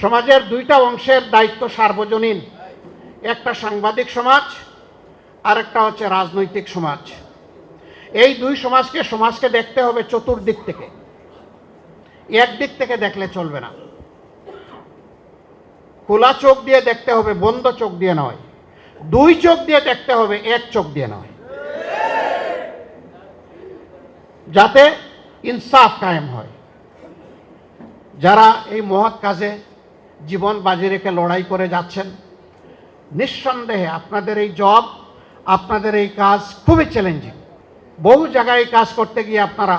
সমাজের দুইটা অংশের দায়িত্ব সার্বজনীন, একটা সাংবাদিক সমাজ আর একটা হচ্ছে রাজনৈতিক সমাজ। এই দুই সমাজকে দেখতে হবে চতুর্দিক থেকে, একদিক থেকে দেখলে চলবে না। খোলা চোখ দিয়ে দেখতে হবে, বন্ধ চোখ দিয়ে নয়। দুই চোখ দিয়ে দেখতে হবে, এক চোখ দিয়ে নয়, যাতে ইনসাফ কায়েম হয়। যারা এই মহৎ কাজে জীবন বাজি রেখে লড়াই করে যাচ্ছেন, নিঃসন্দেহে আপনাদের এই জব, আপনাদের এই কাজ খুবই চ্যালেঞ্জিং। বহু জায়গায় কাজ করতে গিয়ে আপনারা,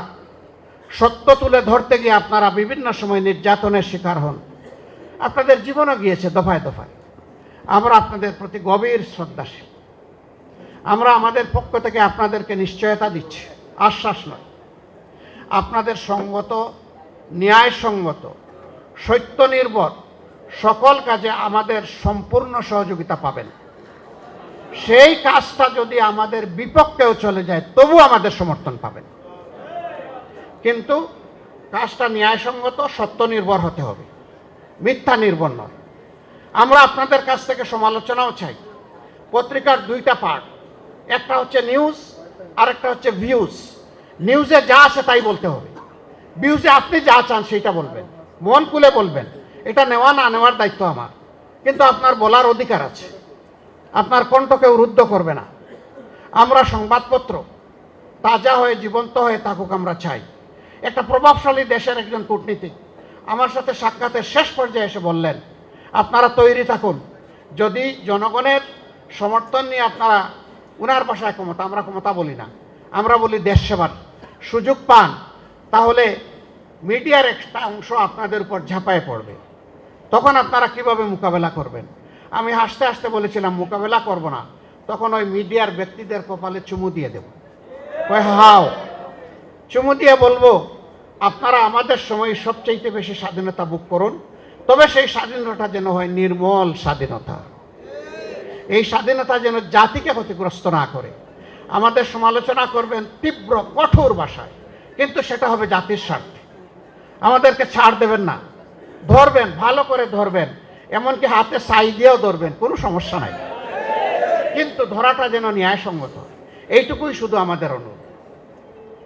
সত্য তুলে ধরতে গিয়ে আপনারা বিভিন্ন সময় নির্যাতনের শিকার হন। আপনাদের জীবনও গিয়েছে দফায় দফায়। আমরা আপনাদের প্রতি গভীর শ্রদ্ধাশীল। আমরা আমাদের পক্ষ থেকে আপনাদেরকে নিশ্চয়তা দিচ্ছি, আশ্বাস নয়। আপনাদের সঙ্গত, ন্যায়সঙ্গত, সত্য নির্ভর সকল কাজে আমাদের সম্পূর্ণ সহযোগিতা পাবেন। সেই কাজটা যদি আমাদের বিপক্ষেও চলে যায় তবু আমাদের সমর্থন পাবেন, কিন্তু কাজটা ন্যায়সঙ্গত, সত্য নির্ভর হতে হবে, মিথ্যা নির্ভর নয়। আমরা আপনাদের কাছ থেকে সমালোচনাও চাই। পত্রিকার দুইটা পার্ট, একটা হচ্ছে নিউজ আর একটা হচ্ছে ভিউজ। নিউজে যা আছে তাই বলতে হবে, ভিউজে আপনি যা চান সেইটা বলবেন, মন খুলে বলবেন। এটা নেওয়া না নেওয়ার দায়িত্ব আমার, কিন্তু আপনার বলার অধিকার আছে। আপনার কণ্ঠকে রুদ্ধ করবে না। আমরা সংবাদপত্র তাজা হয়ে জীবন্ত হয়ে থাকুক আমরা চাই। একটা প্রভাবশালী দেশের একজন কূটনীতিক আমার সাথে সাক্ষাতের শেষ পর্যায়ে এসে বললেন, আপনারা তৈরি থাকুন, যদি জনগণের সমর্থন নিয়ে আপনারা, উনার ভাষায় ক্ষমতা, আমরা ক্ষমতা বলি না, আমরা বলি দেশ সেবার সুযোগ পান, তাহলে মিডিয়ার একটা অংশ আপনাদের উপর ঝাঁপায় পড়বে। তখন আপনারা কিভাবে মোকাবেলা করবেন? আমি হাসতে হাসতে বলেছিলাম, মোকাবেলা করব না, তখন ওই মিডিয়ার ব্যক্তিদের কপালে চুমু দিয়ে দেব। হাও চুমু দিয়ে বলবো, আপনারা আমাদের সময় সবচাইতে বেশি স্বাধীনতা ভোগ করুন, তবে সেই স্বাধীনতা যেন হয় নির্মল স্বাধীনতা। এই স্বাধীনতা যেন জাতিকে ক্ষতিগ্রস্ত না করে। আমাদের সমালোচনা করবেন তীব্র কঠোর ভাষায়, কিন্তু সেটা হবে জাতির স্বার্থে। আমাদেরকে ছাড় দেবেন না, ধরবেন, ভালো করে ধরবেন, এমনকি হাতে ছাই দিয়েও ধরবেন, কোনো সমস্যা নাই, কিন্তু ধরাটা যেন ন্যায়সঙ্গত। এইটুকুই শুধু আমাদের অনুরোধ।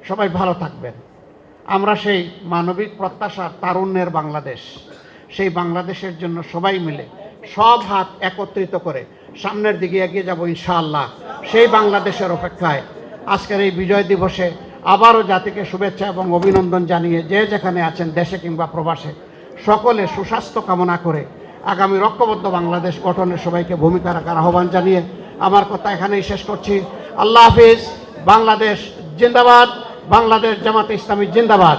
সবাই ভালো থাকবেন। আমরা সেই মানবিক প্রত্যাশা, তারুণ্যের বাংলাদেশ, সেই বাংলাদেশের জন্য সবাই মিলে সব হাত একত্রিত করে সামনের দিকে এগিয়ে যাব ইনশাআল্লাহ। সেই বাংলাদেশের অপেক্ষায় আজকের এই বিজয় দিবসে আবারও জাতিকে শুভেচ্ছা এবং অভিনন্দন জানিয়ে, যে যেখানে আছেন দেশে কিংবা প্রবাসে, সকলে সুস্বাস্থ্য কামনা করে আগামী ঐক্যবদ্ধ বাংলাদেশ গঠনের সবাইকে ভূমিকা রাখার আহ্বান জানিয়ে আমার কথা এখানেই শেষ করছি। আল্লাহ হাফিজ। বাংলাদেশ জিন্দাবাদ। বাংলাদেশ জামাতে ইসলামী জিন্দাবাদ।